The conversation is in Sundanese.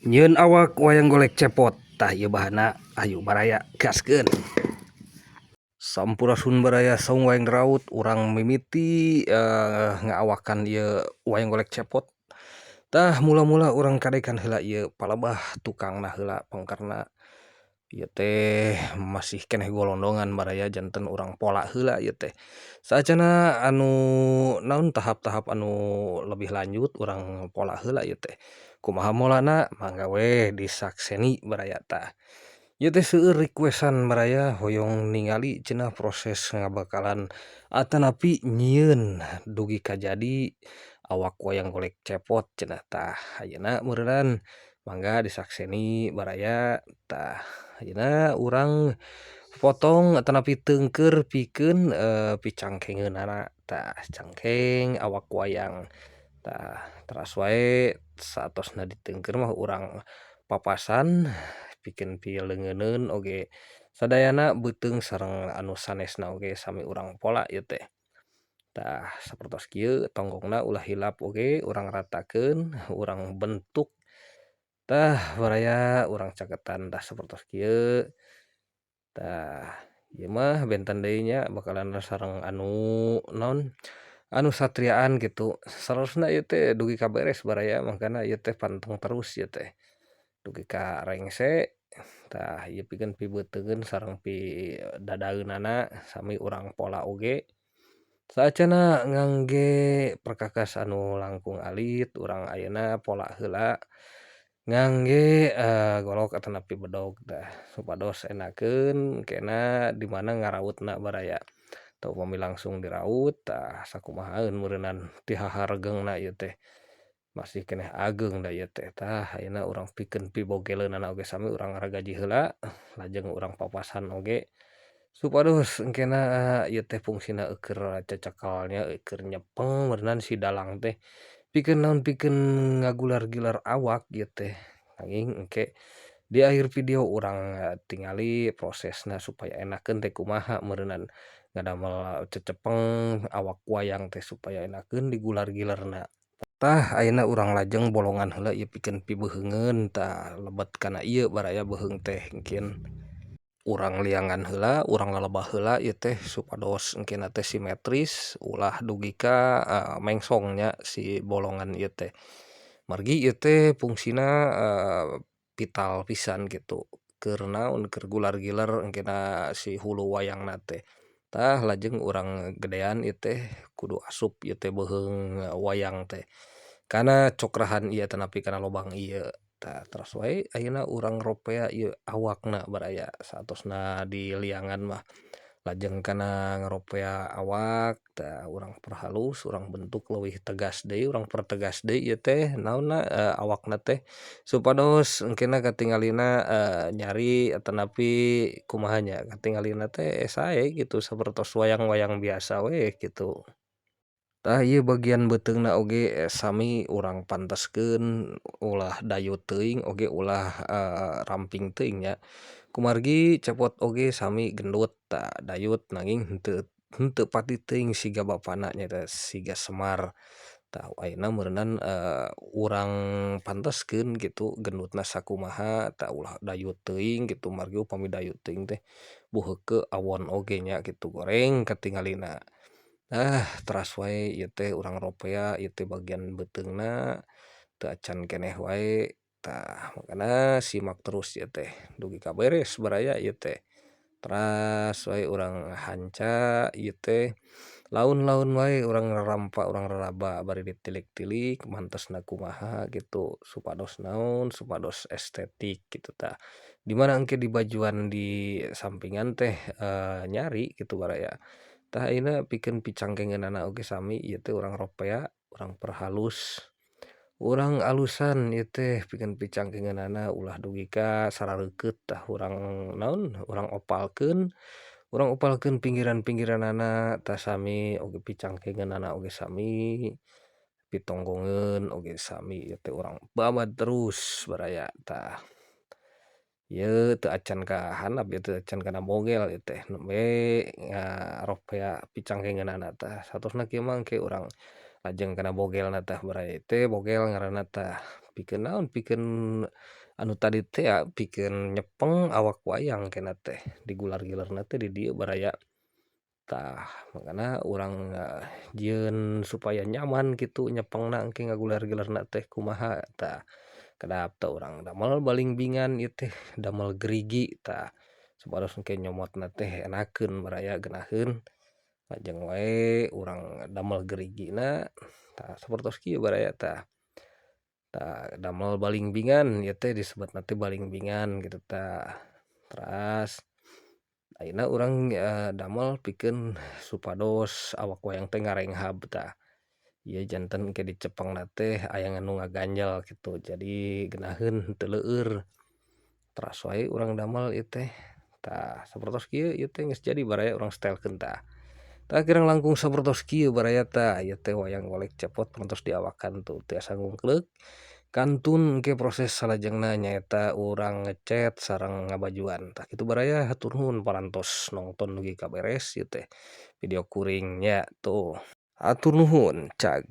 Nyieun awak wayang golek cepot tah ieu bahana ayo baraya gaskeun. Sampurasun baraya saung wayang raut urang mimiti ngaawakan ieu wayang golek cepot. Tah mula-mula urang kadekan heula ieu palebah tukangna heula pangkarna ieu teh masih keneh golondongan baraya janten urang pola heula ieu teh. Saacana anu naon tahap-tahap anu lebih lanjut urang pola heula ieu teh. Kumaha molana mangga we disakseni baraya tah. Ieu teh seueur requestan baraya hoyong ningali cenah proses ngabakalan atanapi nyieun dugi kajadi awak wayang golek cepot cenah tah. Ayeuna meureunana mangga disakseni baraya tah. Ayeuna urang potong atanapi teungkeur pikeun picangkengeunana tah cangkeng awak wayang. Tah teras wae saatosna diteungkeur mah urang papasan pikeun pileungeunneun oge sadayana beuteung sareng anu sanesna oge sami urang pola ieu teh. Tah sapertos kieu tonggongna ulah hilap oge urang ratakeun, urang bentuk tah baraya urang caketan tah sapertos kieu. Tah ieu mah benten deui nya bakalan sareng anu naon, anu satriaan kitu. Saterusna ieu teh dugi kaberes baraya mangkana ieu teh panteng terus ieu teh. Dugi ka rengse tah ieu pikeun pibeuteungeun sareng dadaeunana sami urang pola oge. Saacana ngangge perkakas anu langkung alit urang ayeuna pola heula ngangge golok atanapi bedog tah supados enakeun kena di mana ngarautna baraya. Teu upami langsung diraut tah sakumahaeun meureunan ti haharegeungna ieu teh. Masih keneh ageung da ieu teh tah ayeuna urang pikeun pibogeleunana oge sami urang ragaji heula lajeng urang papasan oge supados engkena ieu teh fungsina keur cacakalnya keur nyepeng meureunan si dalang teh pikeun naon pikeun ngagular-gilar awak ieu teh nanging engke di akhir video urang tingali prosesna supaya enakeun teh kumaha meureunan ngadamel cecepeng awak wayang teh supaya enakeun digular-gilarna. Tah ayeuna urang lajeng bolongan heula ieu pikeun pibeuheungeun tah lebet kana ieu baraya beuheung teh engkeun urang liangan heula, urang lalebah heula ieu teh supados engkena teh simetris ulah dugi ka mengsong nya si bolongan ieu teh. Margi ieu teh fungsina vital pisan kitu keur naon keur gular-gilar engkena si hulu wayangna teh. Tah lajeng urang gedean ieu teh kudu asup ieu teh beuheung wayang teh. Kana cokrahan ieu tanapi kana lobang ieu. Tah teras wae ayeuna urang ropea ieu awakna baraya saatosna di liangan mah. Lajeng kana ngaropea awak tah urang perhalus urang bentuk leuwih tegas deui urang pertegas deui ieu teh naonna awakna teh supados engkena katingalina nyari atanapi kumaha nya katingalina teh sae kitu sapertos wayang-wayang biasa we kitu. Tah ieu bagian beuteungna oge sami urang panteskeun ulah dayut teuing oge ulah ramping teuing nya. Kumargi cepot oge sami gendut tah dayut nanging henteu pati teuing siga bapana nyaeta siga Semar. Tah ayeuna meureunan urang panteskeun kitu gendutna sakumaha tah ulah dayut teuing kitu margi upami dayut teuing teh buheukeun awon oge nya kitu goreng katingalina. Teras wae ieu teh urang ropea ieu teh bagian beuteungna teu acan keneh wae tah makana simak terus ieu teh dugi kaberes baraya ieu teh. Teras wae urang hanca ieu teh laun-laun wae urang rarampa urang raraba bari ditilik-tilik mantesna kumaha gitu supados naon supados estetik kitu tah. Di mana engke di bajuan di sampingan teh nyari kitu baraya. Tah ayeuna pikeun picangkengeunana oge sami ieu teh urang ropea, urang perhalus, urang alusan ieu teh pikeun picangkengeunana ulah dugi ka sarareukeut tah urang naon, urang opalkeun pinggiran-pinggiranana tah sami oge picangkengeunana oge sami, pitonggongeun oge sami ieu teh urang babad terus baraya tah. Ieu teu acan ka handap ieu teu acan kana bogel ieu teh nembe ngaropea picangkengeunana tah saterusna kieu mah engke urang lajeng kana bogelna tah baraya teh bogel ngaranna tah. pikeun naon, pikeun anu tadi teh ya, pikeun nyepeng awak wayang keneh teh, digular-gilarna teh di dieu baraya. Tah makana urang, jieun supaya nyaman kitu nyepengna engke ngagular-gilarna teh kumaha tah. Kedap teh urang damel balingbingan ieu teh, damel gerigi tah, sabaros engke nyomotna teh enakeun baraya geunaheun, lajeng wae urang damel gerigina, tah sapertos kieu baraya tah. Tah damel balingbingan ieu teh disebutna teh balingbingan kitu tah. Teras ayeuna urang, damel pikeun supados awak wayang teh ngarenghab tah. Ieu janten engke dicepengna teh aya anu ngaganjel kitu, jadi geunaheun henteu leueur. Teras wae urang damel ieu teh, tah sapertos kieu ieu teh geus jadi baraya urang setelkeun tah. Tah kirang langkung sapertos kieu baraya tah, ieu teh wayang golek cepot parantos diawakan tuh tiasa ngungkleuk. Kantun engke proses salajengna nyaeta urang ngecat sareng ngabajuan. Tah kitu baraya hatur nuhun parantos nongton dugi kaberes ieu teh video kuring nya tuh. Hatur nuhun cag.